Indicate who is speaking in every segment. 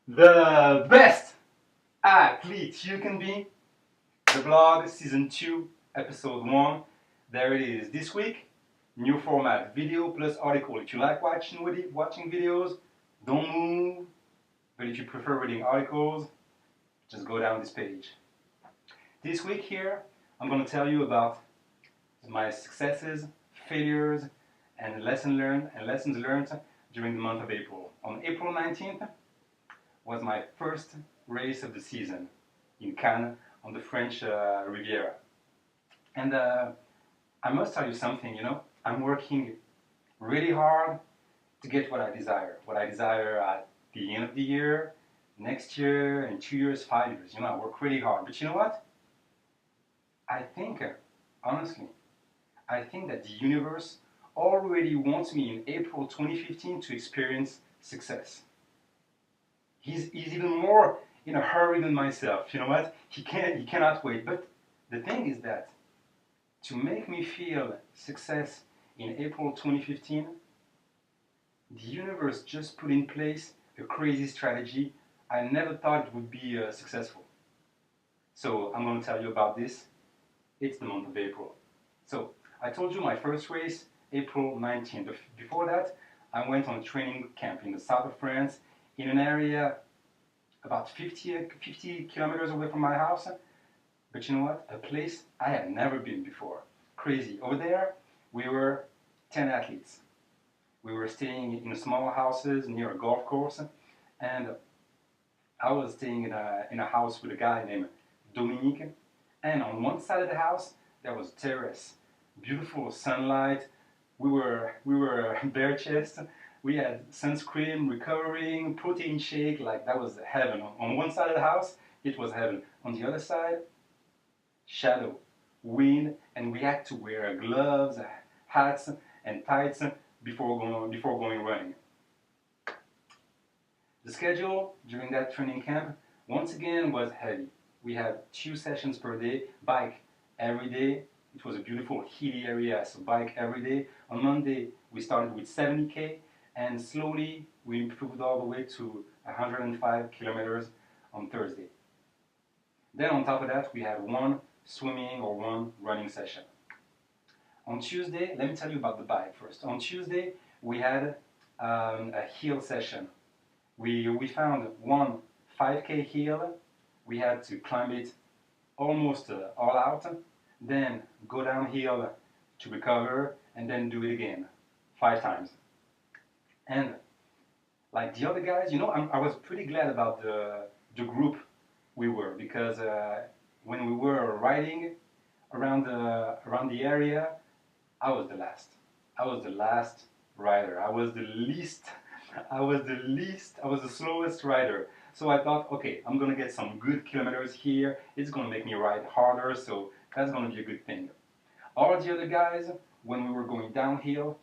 Speaker 1: The best athlete you can be. The blog, season 2, episode 1. There it is. This week, new format, video plus article. If you like watching videos, don't move. But if you prefer reading articles, just go down this page. This week here, I'm going to tell you about my successes, failures, and lessons learned during the month of April. On April 19th was my first race of the season in Cannes on the French Riviera. And I must tell you something, I'm working really hard to get what I desire. What I desire at the end of the year, next year, in 2 years, 5 years. I work really hard. But you know what? I think, honestly, I think that the universe already wants me in April 2015 to experience success. He's even more in a hurry than myself. You know what? He cannot wait. But the thing is that to make me feel success in April 2015, the universe just put in place a crazy strategy I never thought it would be successful. So I'm going to tell you about this. It's the month of April. So I told you my first race, April 19th. Before that, I went on a training camp in the south of France in an area about 50 kilometers away from my house. But you know what? A place I had never been before. Crazy. Over there, we were 10 athletes. We were staying in small houses near a golf course, and I was staying in a house with a guy named Dominique. And on one side of the house, there was a terrace, beautiful sunlight. We were bare chest. We had sunscreen, recovering, protein shake, like that was heaven. On one side of the house, it was heaven. On the other side, shadow, wind, and we had to wear gloves, hats, and tights before going running. The schedule during that training camp, once again, was heavy. We had 2 sessions per day, bike every day. It was a beautiful hilly area, so bike every day. On Monday, we started with 70K, and slowly we improved all the way to 105 kilometers on Thursday. Then on top of that, we had 1 swimming or 1 running session. On Tuesday, let me tell you about the bike first. On Tuesday, we had a hill session. We found 1 5K hill. We had to climb it almost all out, then go downhill to recover, and then do it again 5 times. And like the other guys, I was pretty glad about the group we were, because when we were riding around the area, I was the last. I was the last rider. I was the slowest rider. So I thought, okay, I'm gonna get some good kilometers here. It's gonna make me ride harder, so that's gonna be a good thing. All the other guys, when we were going downhill,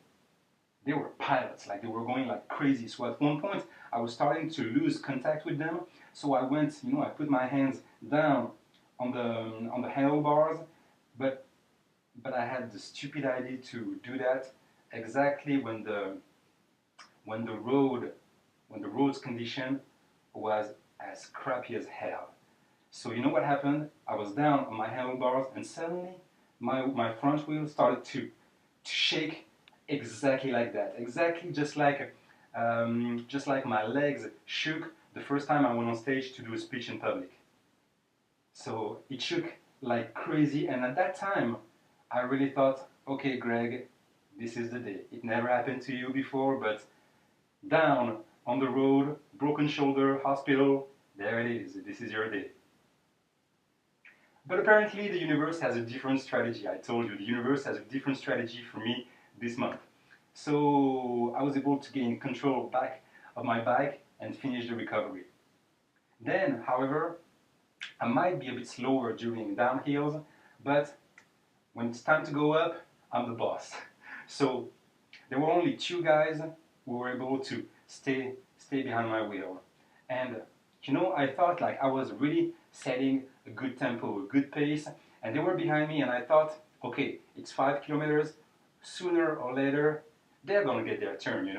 Speaker 1: they were pilots, like they were going like crazy. So at one point, I was starting to lose contact with them. So I went, I put my hands down on the handlebars, but I had the stupid idea to do that exactly when the road's condition was as crappy as hell. So you know what happened? I was down on my handlebars, and suddenly my front wheel started to shake exactly like that. Exactly just like my legs shook the first time I went on stage to do a speech in public. So it shook like crazy, and at that time, I really thought, okay, Greg, this is the day. It never happened to you before, but down on the road, broken shoulder, hospital, there it is. This is your day. But apparently the universe has a different strategy. I told you, the universe has a different strategy for me this month. So I was able to gain control back of my bike and finish the recovery. Then, however, I might be a bit slower during downhills, but when it's time to go up, I'm the boss. So there were only 2 guys who were able to stay behind my wheel. And I thought like I was really setting a good tempo, a good pace, and they were behind me, and I thought, okay, it's 5 kilometers, sooner or later, they're gonna get their turn,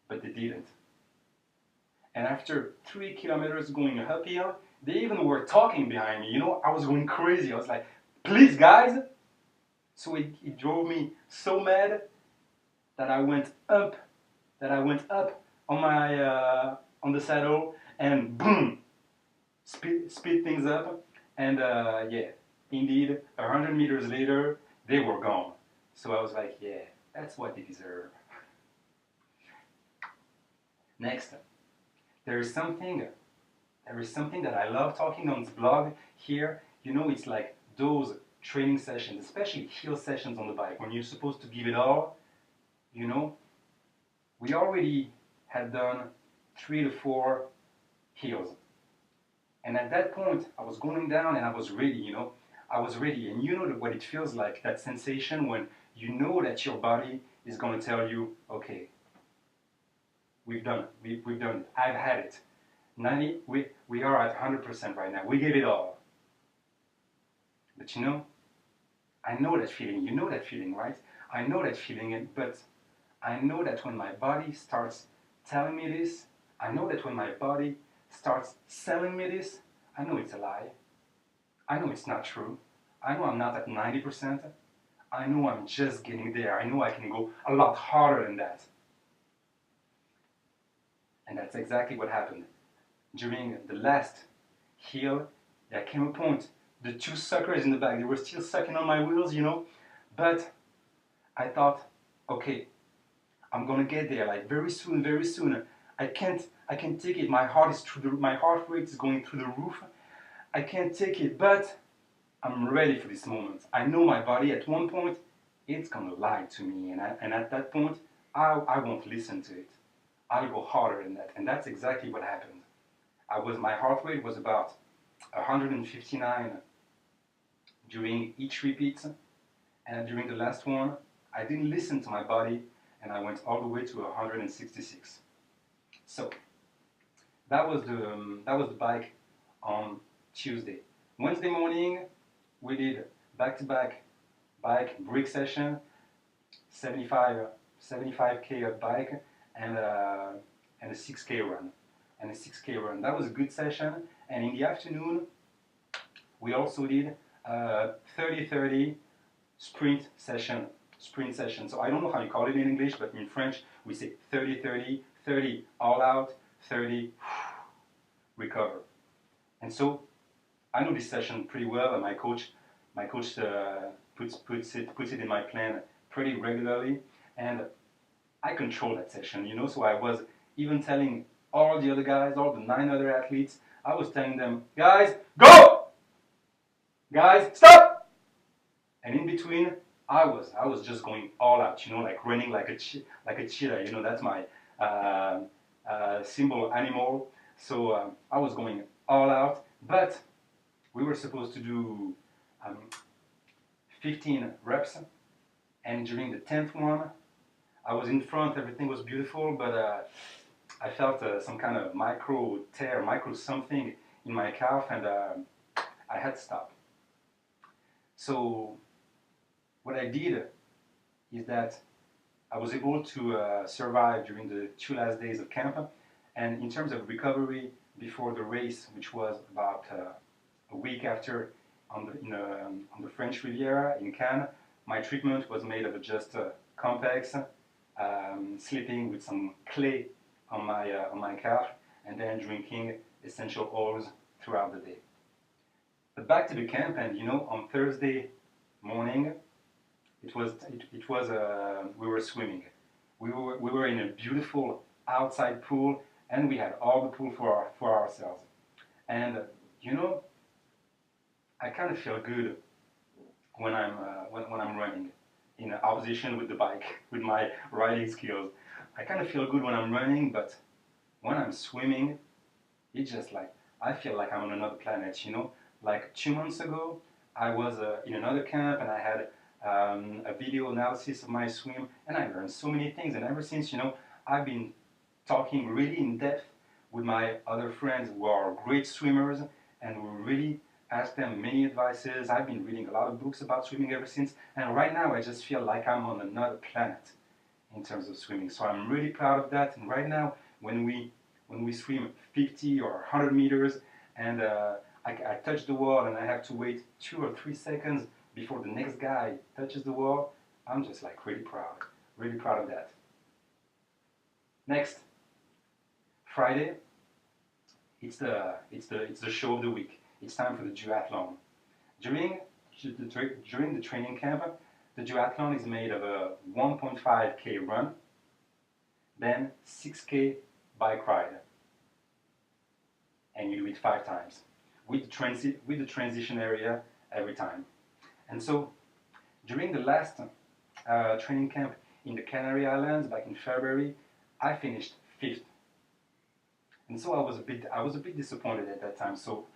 Speaker 1: But they didn't. And after 3 kilometers going uphill, they even were talking behind me. You know, I was going crazy. I was like, please, guys. So it drove me so mad that I went up, on my on the saddle and boom, speed things up. And yeah, indeed, 100 meters later, they were gone. So I was like, yeah, that's what they deserve. Next, there is something that I love talking on this blog here. You know, it's like those training sessions, especially hill sessions on the bike, when you're supposed to give it all. You know, we already had done 3 to 4 hills. And at that point, I was going down and I was ready, you know. I was ready. And you know what it feels like, that sensation when you know that your body is going to tell you, okay, we've done it. We've done it. I've had it. 90, we are at 100% right now. We gave it all. But you know, I know that feeling. You know that feeling, right? I know that feeling, but I know that when my body starts telling me this, I know that when my body starts selling me this, I know it's a lie. I know it's not true. I know I'm not at 90%. I know I'm just getting there. I know I can go a lot harder than that. And that's exactly what happened. During the last hill, there came a point. The two suckers in the back, they were still sucking on my wheels, you know. But I thought, okay, I'm gonna get there, like very soon, very soon. I can't take it. My heart rate is going through the roof. I can't take it, but I'm ready for this moment. I know my body at one point, it's gonna lie to me, and at that point, I won't listen to it. I'll go harder than that, and that's exactly what happened. My heart rate was about 159 during each repeat, and during the last one, I didn't listen to my body, and I went all the way to 166. So that was the bike on Tuesday. Wednesday morning, we did back-to-back bike brick session, 75K of bike, and a 6K run. That was a good session. And in the afternoon, we also did 30-30 sprint session. So I don't know how you call it in English, but in French we say 30-30, 30 all out, 30 recover. And so I know this session pretty well, and my coach puts it in my plan pretty regularly, and I control that session, you know. So I was even telling all the other guys, all the 9 other athletes, I was telling them, guys, go! Guys, stop! And in between, I was just going all out, you know, like running like a cheetah, you know. That's my symbol animal. So I was going all out, but we were supposed to do 15 reps, and during the 10th one, I was in front, everything was beautiful, but I felt some kind of micro tear, micro something in my calf, and I had to stop. So what I did is that I was able to survive during the 2 last days of camp, and in terms of recovery before the race, which was about a week after on the French Riviera in Cannes, my treatment was made of just Compex, sleeping with some clay on my calf, and then drinking essential oils throughout the day. But back to the camp, and you know, on Thursday morning, we were swimming. We were in a beautiful outside pool, and we had all the pool for ourselves. And you know, I kind of feel good when I'm running in opposition with the bike, with my riding skills. I kind of feel good when I'm running, but when I'm swimming, it's just like I feel like I'm on another planet, you know. Like 2 months ago, I was in another camp, and I had a video analysis of my swim, and I learned so many things. And ever since, you know, I've been talking really in depth with my other friends who are great swimmers, and we really ask them many advices. I've been reading a lot of books about swimming ever since, and right now I just feel like I'm on another planet in terms of swimming. So I'm really proud of that. And right now, when when we swim 50 or 100 meters and I touch the wall and I have to wait 2 or 3 seconds before the next guy touches the wall, I'm just like really proud of that. Next, Friday, it's the show of the week. It's time for the duathlon. During the training camp, the duathlon is made of a 1.5K run, then 6K bike ride, and you do it 5 times with the transition area every time. And so during the last training camp in the Canary Islands back in February, I finished 5th. And so I was a bit disappointed at that time. So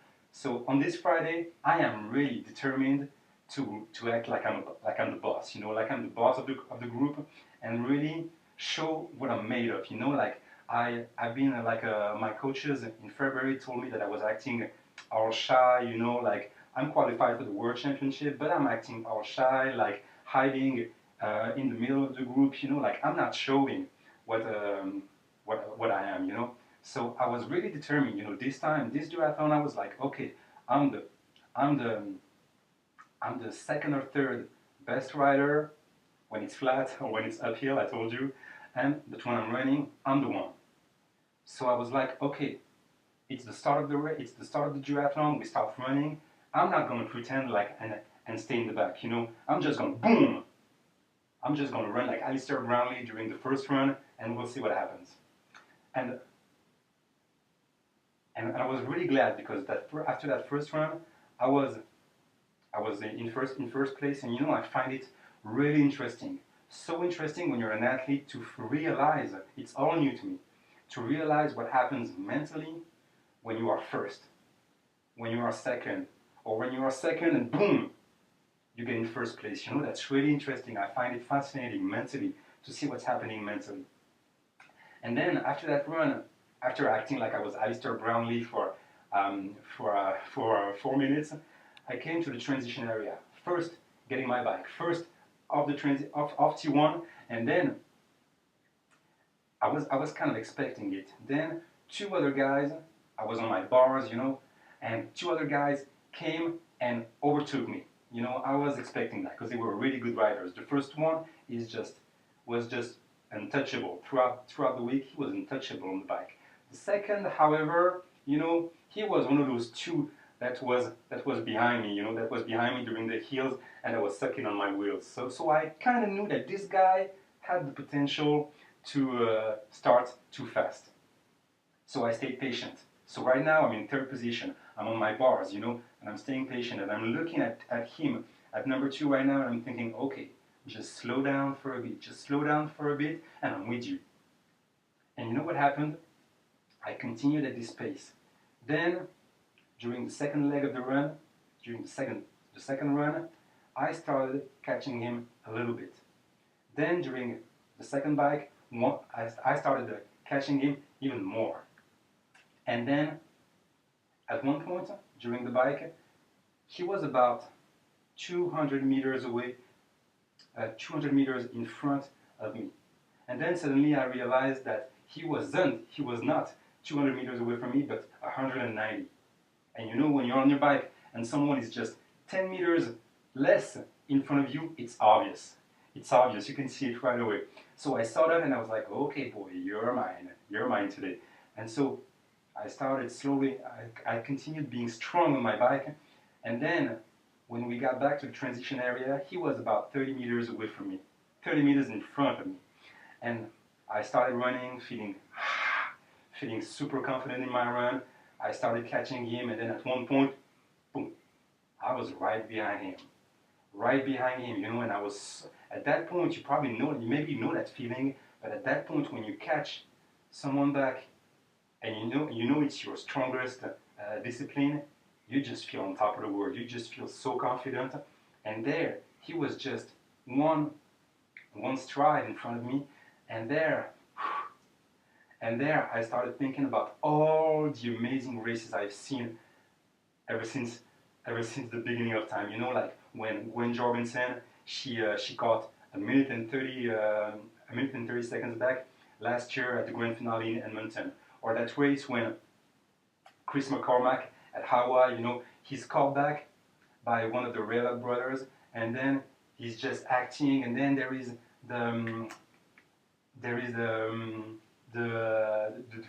Speaker 1: on this Friday, I am really determined to act like I'm the boss, you know, like I'm the boss of the group, and really show what I'm made of, you know, like I've been my coaches in February told me that I was acting all shy, you know, like I'm qualified for the World Championship, but I'm acting all shy, like hiding in the middle of the group, you know, like I'm not showing what I am, you know. So I was really determined, you know, this duathlon, I was like, okay, I'm the second or third best rider when it's flat or when it's uphill, I told you, but when I'm running, I'm the one. So I was like, okay, it's the start of the duathlon. We start running. I'm not gonna pretend like and stay in the back, you know. I'm just gonna boom. I'm just gonna run like Alistair Brownlee during the first run, and we'll see what happens. And I was really glad because after that first run, I was in first place, and you know I find it really interesting. So interesting when you're an athlete to realize, it's all new to me, to realize what happens mentally when you are first, when you are second, or when you are second and boom, you get in first place. You know, that's really interesting. I find it fascinating mentally to see what's happening mentally. And then after that run, after acting like I was Alistair Brownlee for 4 minutes, I came to the transition area. First, getting my bike. First, off T1, and then I was kind of expecting it. Then 2 other guys, I was on my bars, you know, and 2 other guys came and overtook me. You know, I was expecting that because they were really good riders. The first one was just untouchable throughout the week. He was untouchable on the bike. The second, however, you know, he was one of those 2 that was behind me. You know, that was behind me during the hills, and I was sucking on my wheels. So I kind of knew that this guy had the potential to start too fast. So I stayed patient. So right now I'm in 3rd position. I'm on my bars, you know, and I'm staying patient, and I'm looking at him at number 2 right now, and I'm thinking, okay, just slow down for a bit, and I'm with you. And you know what happened? I continued at this pace. Then, during the second leg of the run, during the second run, I started catching him a little bit. Then during the second bike, I started catching him even more. And then, at one point during the bike, he was about 200 meters away, 200 meters in front of me. And then suddenly I realized that he was not 200 meters away from me, but 190. And you know, when you're on your bike and someone is just 10 meters less in front of you, it's obvious. It's obvious, you can see it right away. So I saw that and I was like, okay boy, you're mine today. And so I started slowly, I continued being strong on my bike, and then when we got back to the transition area, he was about 30 meters away from me, 30 meters in front of me. And I started running, feeling super confident in my run. I started catching him, and then at one point, boom, I was right behind him, you know, and I was, at that point, you maybe know that feeling, but at that point when you catch someone back, and you know it's your strongest discipline, you just feel on top of the world. You just feel so confident. And there, he was just one stride in front of me, and there I started thinking about all the amazing races I've seen ever since the beginning of time. You know, like when Gwen Jorgensen, she caught a minute and 30 seconds back last year at the grand finale in Edmonton. or that race when Chris McCormack at Hawaii, he's called back by one of the Raylock brothers, and then he's just acting, and then there is the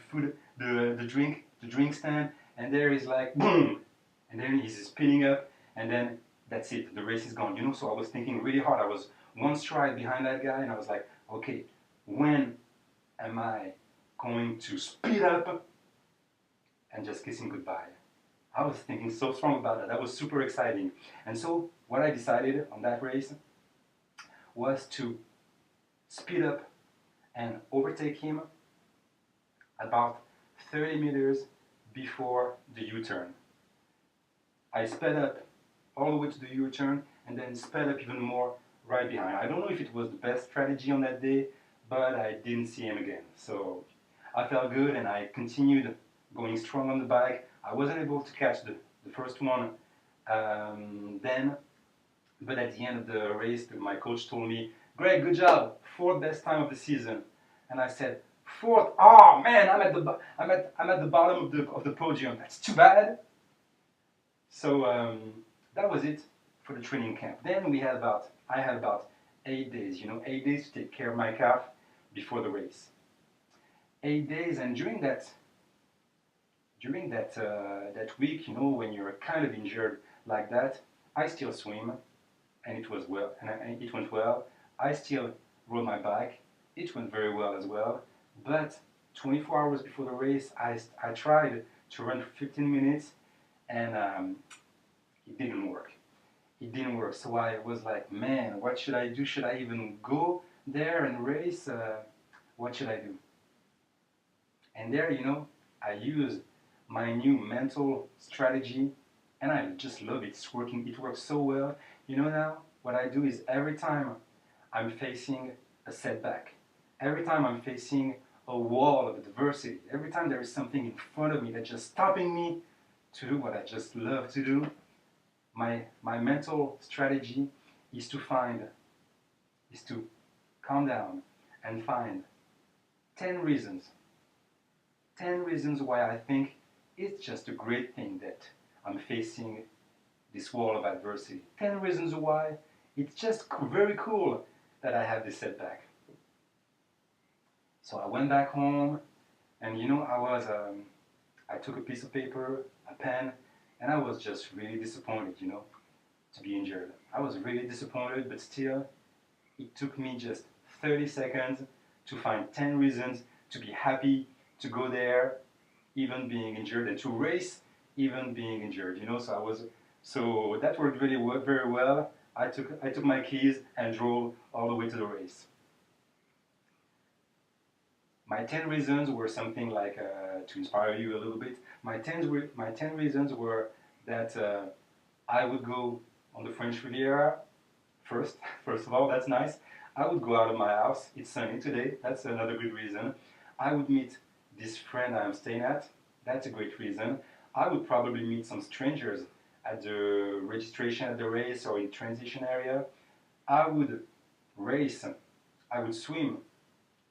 Speaker 1: food, the drink stand, and there is like boom, and then he's spinning up, and then that's it, the race is gone. So I was thinking really hard. I was one stride behind that guy, and I was like, okay, when am I going to speed up and just kiss him goodbye? I was thinking so strong about that. That was super exciting. And so what I decided on that race was to speed up and overtake him about 30 meters before the U-turn. I sped up all the way to the U-turn and then sped up even more right behind. I don't know if it was the best strategy on that day, but I didn't see him again. So I felt good and I continued going strong on the bike. I wasn't able to catch the first one then, but at the end of the race, my coach told me, "Greg, good job, 4th best time of the season." And I said, 4th? Oh man, I'm at the bottom of the podium. That's too bad. So that was it for the training camp. Then I had about 8 days. 8 days to take care of my calf before the race. 8 days, and during that week, when you're kind of injured like that, I still swim, and it was well, and it went well. I still rode my bike, it went very well as well. But 24 hours before the race, I tried to run for 15 minutes, and it didn't work. It didn't work. So I was like, man, what should I do? Should I even go there and race? What should I do? And there, I used my new mental strategy, and I just love it. It's working. It works so well. Now what I do is every time I'm facing a setback, every time I'm facing a wall of adversity, every time there is something in front of me that's just stopping me to do what I just love to do, my mental strategy is to calm down and find 10 reasons why I think it's just a great thing that I'm facing this wall of adversity. 10 reasons why it's just very cool that I have this setback. So I went back home, and I took a piece of paper, a pen, and I was just really disappointed, to be injured. I was really disappointed, but still, it took me just 30 seconds to find 10 reasons to be happy to go there, even being injured, and to race, even being injured. So that worked very well. I took my keys and drove all the way to the race. My 10 reasons were something like, to inspire you a little bit, my 10 reasons were that I would go on the French Riviera first of all, that's nice. I would go out of my house, it's sunny today, that's another good reason. I would meet this friend I'm staying at, that's a great reason. I would probably meet some strangers at the registration at the race or in transition area. I would race, I would swim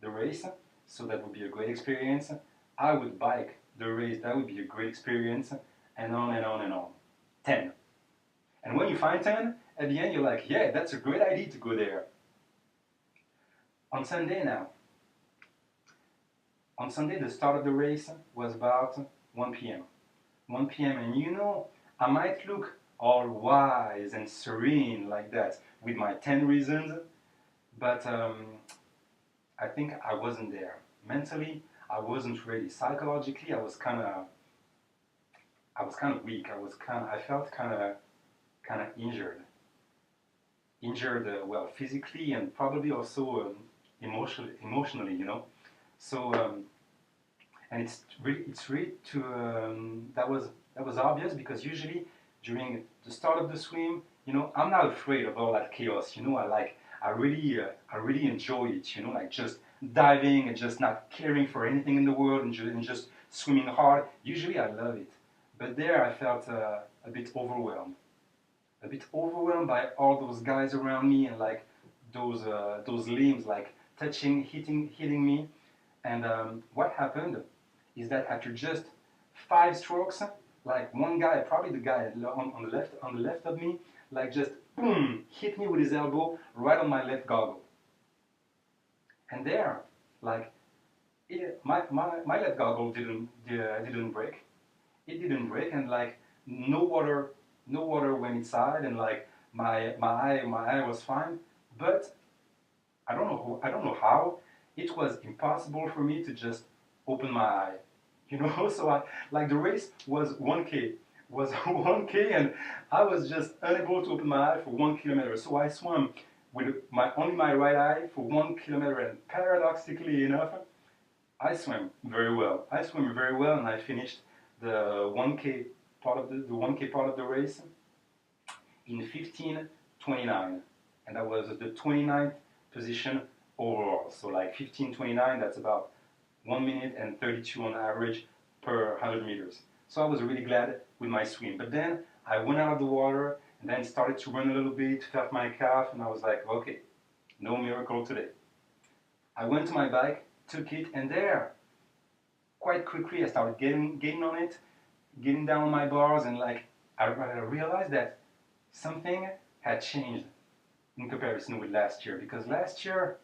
Speaker 1: the race, so that would be a great experience. I would bike the race, that would be a great experience, and on and on and on. 10. And when you find 10, at the end you're like, yeah, that's a great idea to go there. On Sunday, the start of the race was about 1 p.m. 1 p.m. and I might look all wise and serene like that with my 10 reasons, but I think I wasn't there. Mentally, I wasn't ready. Psychologically, I was kind of weak. I felt kind of injured. Well, physically and probably also emotionally, So, and it's really that was obvious, because usually during the start of the swim, I'm not afraid of all that chaos. I really enjoy it. Like just diving and just not caring for anything in the world and just swimming hard. Usually I love it, but there I felt a bit overwhelmed. A bit overwhelmed by all those guys around me, and like those limbs like touching, hitting me. And what happened is that after just 5 strokes, like one guy, probably the guy on the left of me, like just boom, hit me with his elbow right on my left goggle. And there, like my left goggle didn't break. It didn't break, and like no water went inside, and like my eye was fine. But I don't know how it was impossible for me to just open my eye, So I like the race was 1K, was 1K, and I was just unable to open my eye for 1 kilometer. So I swam with only my right eye for 1 kilometer, and paradoxically enough, I swam very well. I swam very well, and I finished the 1K part of the race in 15:29, and that was the 29th position overall. So like 15:29, that's about 1 minute and 32 on average per 100 meters. So I was really glad with my swim. But then I went out of the water and then started to run a little bit, felt my calf, and I was like, okay, no miracle today. I went to my bike, took it, and there, quite quickly, I started getting on it, getting down on my bars, and like I realized that something had changed in comparison with last year. Because last year,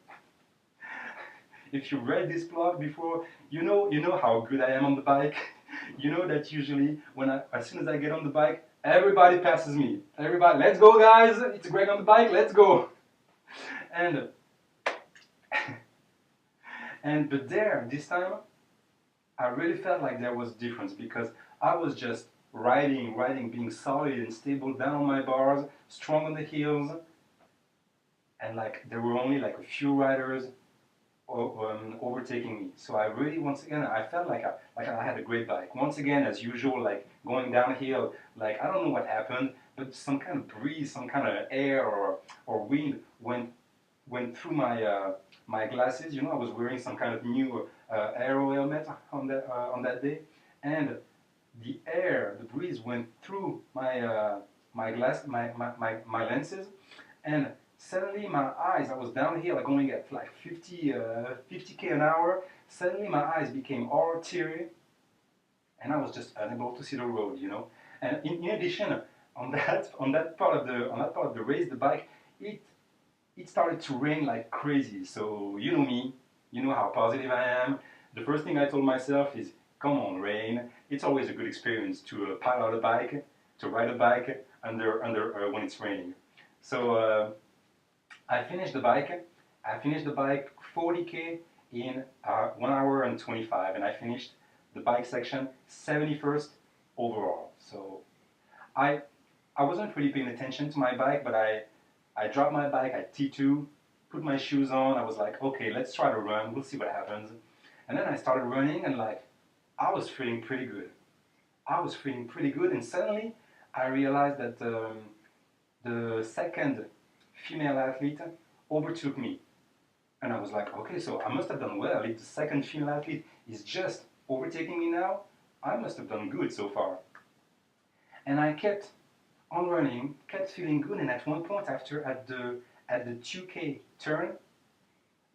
Speaker 1: if you read this blog before, you know how good I am on the bike. You know that usually as soon as I get on the bike, everybody passes me. Everybody, let's go, guys! It's Greg on the bike. Let's go! And but there, this time, I really felt like there was a difference because I was just riding, being solid and stable down on my bars, strong on the heels, and like there were only like a few riders overtaking me. So I really, once again, I felt like I had a great bike. Once again, as usual, like going downhill, like I don't know what happened, but some kind of breeze, some kind of air or wind went through my glasses. I was wearing some kind of new aero helmet on that day, and the breeze went through my lenses, and suddenly my eyes, I was downhill going at like 50 an hour. Suddenly my eyes became all teary, and I was just unable to see the road. And in addition, on that part of the race, the bike, it started to rain like crazy. So you know me, you know how positive I am. The first thing I told myself is, come on, rain. It's always a good experience to pilot a bike, to ride a bike under when it's raining. So I finished the bike. I finished the bike 40K in 1 hour and 25, and I finished the bike section 71st overall. So I wasn't really paying attention to my bike, but I dropped my bike at T2, put my shoes on. I was like, okay, let's try to run. We'll see what happens. And then I started running, and like I was feeling pretty good. And suddenly I realized that the second female athlete overtook me. And I was like, okay, so I must have done well. If the second female athlete is just overtaking me now, I must have done good so far. And I kept on running, kept feeling good, and at one point at the 2K turn,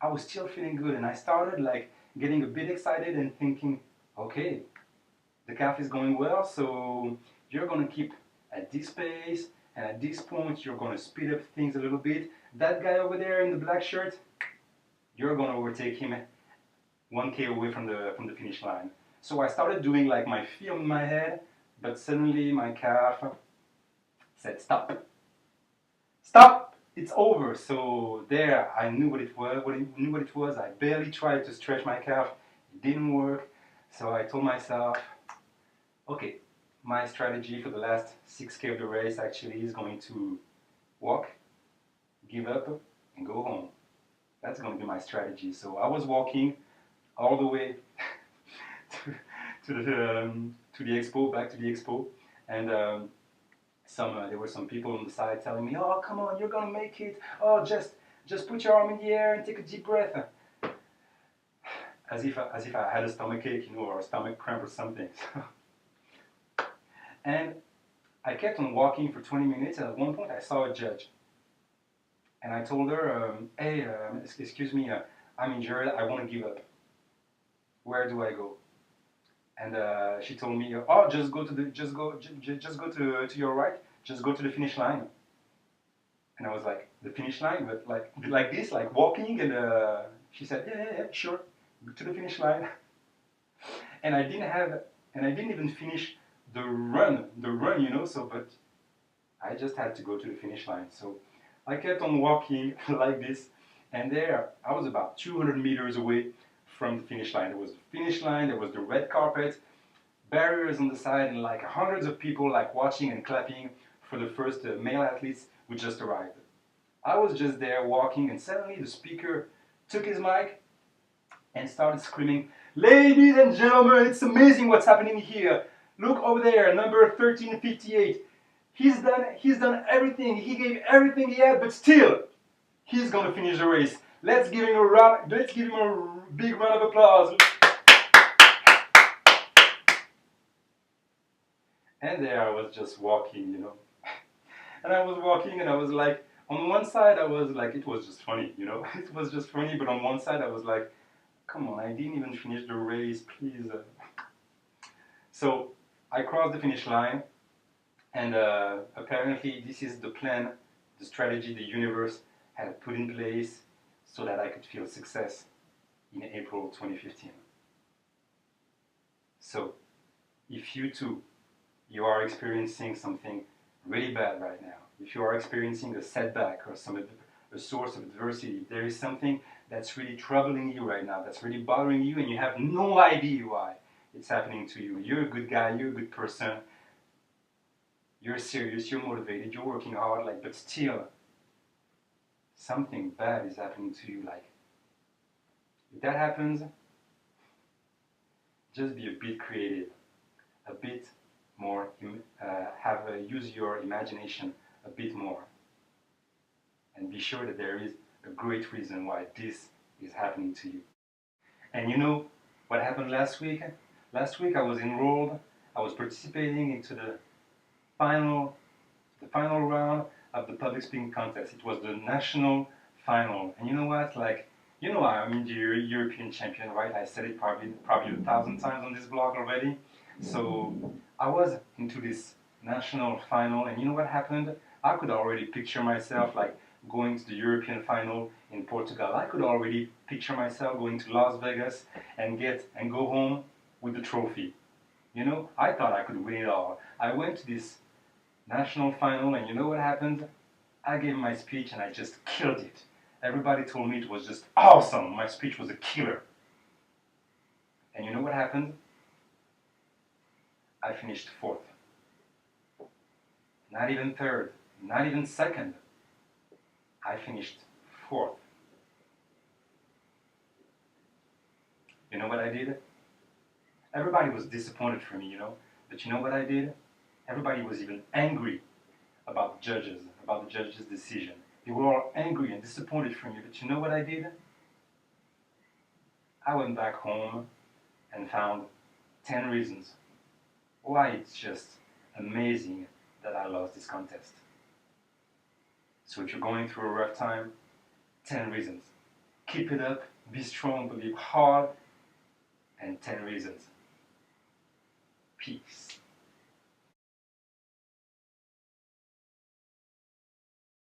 Speaker 1: I was still feeling good, and I started like getting a bit excited and thinking, okay, the calf is going well, so you're gonna keep at this pace, and at this point you're gonna speed up things a little bit. That guy over there in the black shirt, you're gonna overtake him 1K away from the finish line. So I started doing like my film in my head, but suddenly my calf said stop. Stop! It's over. So there, I knew what it was. I barely tried to stretch my calf. It didn't work. So I told myself, okay, my strategy for the last 6K of the race actually is going to walk, give up, and go home. That's going to be my strategy. So I was walking all the way to the expo, back to the expo, and there were some people on the side telling me, "Oh, come on, you're gonna make it. Oh, just put your arm in the air and take a deep breath." As if I had a stomachache, or a stomach cramp or something. And I kept on walking for 20 minutes, and at one point I saw a judge. And I told her, hey, excuse me, I'm injured, I want to give up. Where do I go? And she told me, "Oh, just go to the, just go to your right, just go to the finish line." And I was like, "The finish line, but like this, like walking." And she said, "Yeah, yeah, yeah, sure, to the finish line." And I didn't even finish the run, you know. So, but I just had to go to the finish line. So I kept on walking like this, and there I was about 200 meters away from the finish line. There was the finish line, there was the red carpet, barriers on the side, and like hundreds of people like watching and clapping for the first male athletes who just arrived. I was just there walking, and suddenly the speaker took his mic and started screaming, "Ladies and gentlemen, it's amazing what's happening here. Look over there, number 1358. He's done everything. He gave everything he had, but still, he's gonna finish the race. Let's give him a round, let's give him a big round of applause." And there I was just walking, you know. And I was walking and I was like, on one side I was like, it was just funny, you know. It was just funny, but on one side I was like, come on, I didn't even finish the race, please. So I crossed the finish line, and apparently this is the plan, the strategy the universe had put in place so that I could feel success in April 2015. So if you too, you are experiencing something really bad right now, if you are experiencing a setback or a source of adversity, there is something that's really troubling you right now, that's really bothering you, and you have no idea why it's happening to you. You're a good guy, you're a good person, you're serious, you're motivated, you're working hard, like, but still, something bad is happening to you. Like, if that happens, just be a bit creative, a bit more, use your imagination a bit more, and be sure that there is a great reason why this is happening to you. And you know what happened last week? Last week I was enrolled, I was participating into the final round of the public speaking contest. It was the national final. And you know what? Like, you know, I'm the European champion, right? I said it probably 1,000 times on this blog already. So I was into this national final, and you know what happened? I could already picture myself like going to the European final in Portugal. I could already picture myself going to Las Vegas and go home with the trophy. You know, I thought I could win it all. I went to this national final, and you know what happened? I gave my speech and I just killed it. Everybody told me it was just awesome. My speech was a killer. And you know what happened? I finished fourth. Not even third, not even second. I finished fourth. You know what I did? Everybody was disappointed for me, you know. But you know what I did? Everybody was even angry about the judges' decision. They were all angry and disappointed for me. But you know what I did? I went back home and found 10 reasons why it's just amazing that I lost this contest. So if you're going through a rough time, 10 reasons. Keep it up, be strong, believe hard, and 10 reasons. Peace.